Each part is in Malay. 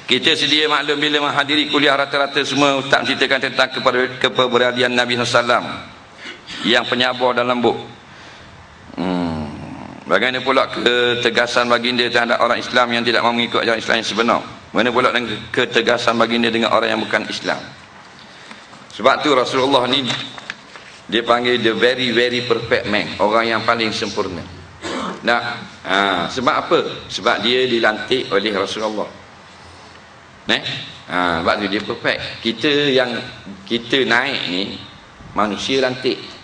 Kita sedia maklum bila menghadiri kuliah rata-rata semua ustaz ceritakan tentang kepribadian Nabi SAW yang penyabar dan lembut. Bagaimana pula ketegasan baginda terhadap orang Islam yang tidak mahu mengikut ajaran Islam yang sebenar? Bagaimana pula dengan ketegasan baginda dengan orang yang bukan Islam? Sebab tu Rasulullah ni dia panggil the very very perfect man, orang yang paling sempurna. Sebab apa? Sebab dia dilantik oleh Rasulullah. Sebab tu dia perfect. Kita naik ni manusia lantik.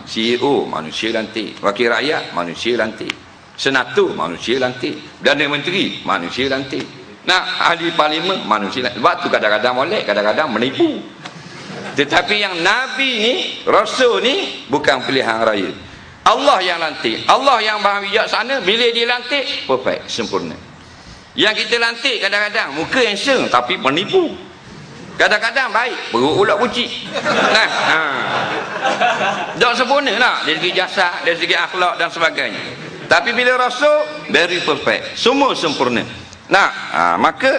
CEO manusia lantik, wakil rakyat manusia lantik, senator manusia lantik, Perdana Menteri manusia lantik, ahli parlimen manusia lantik. Sebab tu kadang-kadang molek, kadang-kadang menipu. Tetapi yang Nabi ni, Rasul ni bukan pilihan raya. Allah yang lantik, Allah yang maha bijaksana. Bila dia lantik, perfect, sempurna. Yang kita lantik kadang-kadang muka handsome tapi penipu, kadang-kadang baik perut ulat bucik. Tak sempurna lah dari segi jasad, dari segi akhlak dan sebagainya. Tapi bila Rasul very perfect, semua sempurna. Maka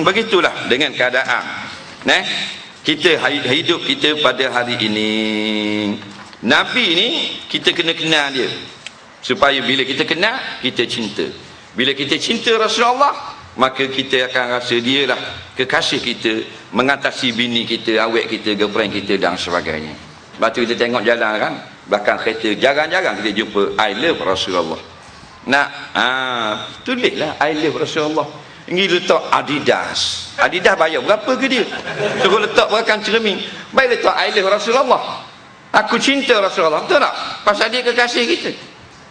begitulah dengan keadaan kita hidup kita pada hari ini. Nabi ni kita kena kenal dia, supaya bila kita kenal, kita cinta. Bila kita cinta Rasulullah, maka kita akan rasa dia lah kekasih kita, mengatasi bini kita, awet kita, girlfriend kita dan sebagainya. Lepas tu kita tengok jalan kan, belakang kereta jarang-jarang kita jumpa I love Rasulullah. Tulislah I love Rasulullah. Ini letak Adidas. Adidas bayar berapa ke dia? Suruh letak belakang cermin, baik letak I love Rasulullah. Aku cinta Rasulullah. Betul tak? Pasal dia kekasih kita.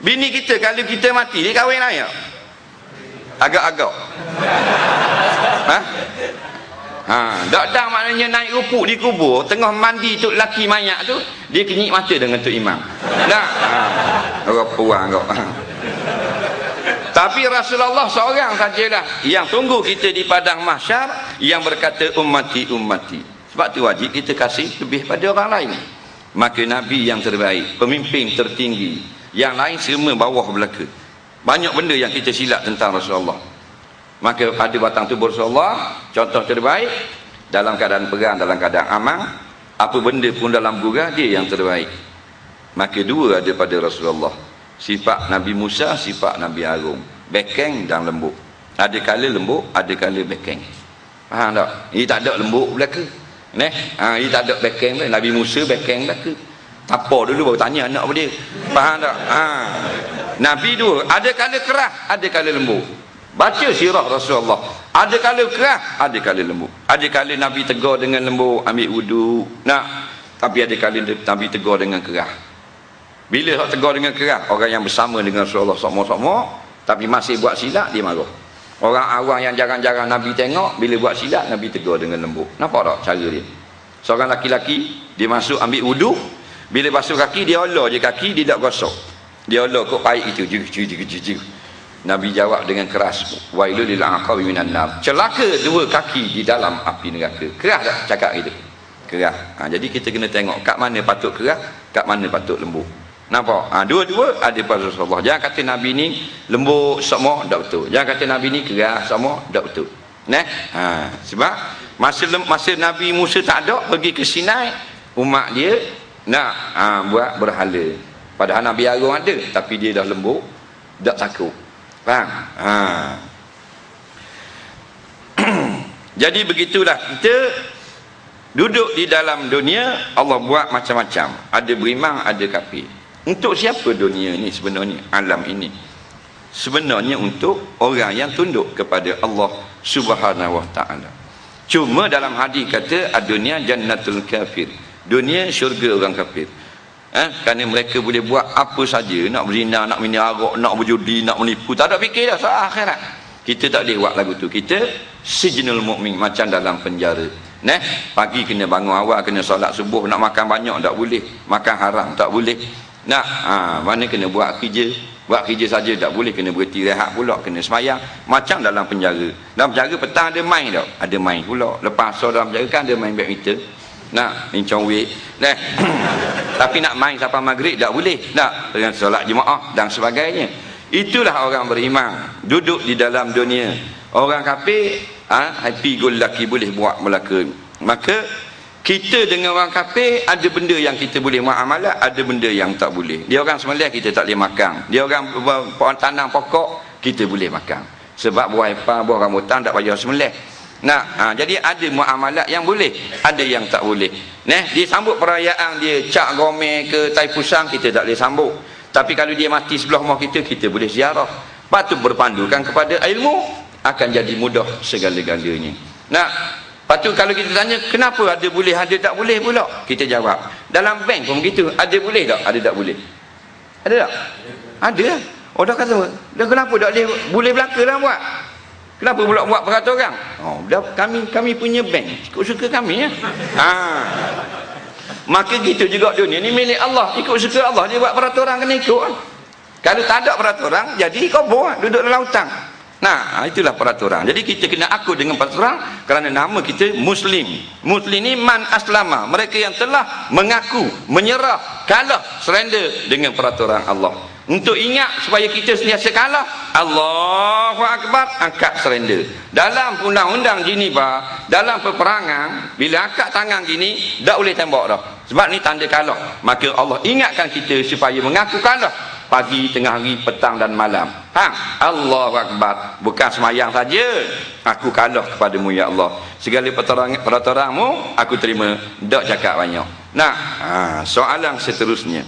Bini kita kalau kita mati, dia kahwin ayah agak-agak. Tak maknanya naik rupuk di kubur, tengah mandi tok laki mayat tu, dia kenyit mata dengan tok imam. Orang puang kau. Tapi Rasulullah seorang sajalah yang tunggu kita di padang mahsyar, yang berkata ummati ummati. Sebab tu wajib kita kasih lebih pada orang lain. Maka Nabi yang terbaik, pemimpin tertinggi, yang lain semua bawah belaka. Banyak benda yang kita silap tentang Rasulullah. Maka pada batang tubuh Rasulullah, contoh terbaik dalam keadaan perang, dalam keadaan aman, apa benda pun dalam gurah, dia yang terbaik. Maka dua ada pada Rasulullah, sifat Nabi Musa, sifat Nabi Harun, bekeng dan lembut. Ada kala lembut, ada kala bekeng. Faham tak? Ini tak ada lembut belaka. Ini tak ada bekeng. Nabi Musa bekeng belaka. Tapa dulu baru tanya anak apa dia. Faham tak? Nabi dua, ada kala keras, ada kala lembut. Baca sirah Rasulullah, ada kala keras, ada kala lembut. Ada kala Nabi tegur dengan lembut, ambil wudu. Tapi ada kala Nabi tegur dengan keras. Bila tegur dengan keras, orang yang bersama dengan Rasulullah sama-sama tapi masih buat silap, dia marah. Orang awam yang jarang-jarang Nabi tengok, bila buat silap, Nabi tegur dengan lembut. Nampak tak cara dia? Seorang laki-laki, dia masuk ambil wudu, bila basuh kaki, dia olor je kaki, dia tak gosok. Dia olor kot paik itu. Nabi jawab dengan keras, wailul lil aqabi minan nar. Celaka dua kaki di dalam api neraka. Keras tak cakap gitu? Keras. Jadi kita kena tengok kat mana patut keras, kat mana patut lembut. Nampak? Dua-dua ada pada Rasulullah. Jangan kata Nabi ni lembut semua, tak betul. Jangan kata Nabi ni keras semua, tak betul. Sebab masa Nabi Musa tak ada, pergi ke Sinai, umat dia nak buat berhala. Padahal Nabi Harun ada, tapi dia dah lembut, tak takut. Faham? Jadi begitulah kita duduk di dalam dunia. Allah buat macam-macam, ada beriman, ada kafir. Untuk siapa dunia ni sebenarnya? Alam ini sebenarnya untuk orang yang tunduk kepada Allah Subhanahu wa ta'ala. Cuma dalam hadis kata dunia jannatul kafir, dunia syurga orang kafir. Kerana mereka boleh buat apa saja, nak berzina, nak minum arak, nak berjudi, nak menipu, tak ada fikir dah soal akhirat. Kita tak boleh buat lagu tu. Kita sijnul mukmin, macam dalam penjara. Pagi kena bangun awal, kena solat subuh, nak makan banyak tak boleh, makan haram tak boleh. Mana kena buat kerja saja tak boleh, kena berhenti rehat pula, kena semayang. Macam dalam penjara. Dalam penjara petang ada main tak? Ada main pula. Lepas so dalam penjara kan ada main badminton, bincang wek. Tapi nak main sampai maghrib tak boleh. Dengan solat jemaah dan sebagainya. Itulah orang beriman duduk di dalam dunia. Orang kafir happy go lucky, boleh buat Melaka. Maka kita dengan orang kafir ada benda yang kita boleh muamalah, ada benda yang tak boleh. Dia orang sembelih, kita tak boleh makan. Dia orang tanam pokok, kita boleh makan. Sebab buah ipar, buah rambutan tak payah sembelih. Jadi ada muamalat yang boleh, ada yang tak boleh. Dia sambut perayaan dia Cak Gomeh ke Tai Pusang, kita tak boleh sambut. Tapi kalau dia mati sebelah rumah kita, kita boleh ziarah. Patut berpandukan kepada ilmu, akan jadi mudah segala-galanya. Patut kalau kita tanya kenapa ada boleh, ada tak boleh pula, kita jawab dalam bank pun begitu, ada boleh tak, ada tak boleh. Ada tak? Ada lah. Orang kata dah kenapa tak boleh belaka lah buat, kenapa pula buat peraturan? Dah kami punya bank, ikut suka kami ya. Maka gitu juga dunia ni milik Allah, ikut suka Allah, dia buat peraturan kena ikut. Kalau tak ada peraturan, jadi kau buat duduk dalam hutang. Itulah peraturan. Jadi kita kena akut dengan peraturan, kerana nama kita Muslim. Muslim ni man aslama, mereka yang telah mengaku, menyerah, kalah, surrender dengan peraturan Allah. Untuk ingat supaya kita sentiasa kalah, Allahu Akbar, angkat surrender. Dalam undang-undang Geneva, dalam peperangan, bila angkat tangan gini, tak boleh tembak dah. Sebab ni tanda kalah. Maka Allah ingatkan kita supaya mengaku kalah. Pagi, tengah hari, petang dan malam. Allahu Akbar. Bukan semayang saja. Aku kalah kepadamu ya Allah. Segala peraturanmu aku terima. Tak cakap banyak. Soalan seterusnya.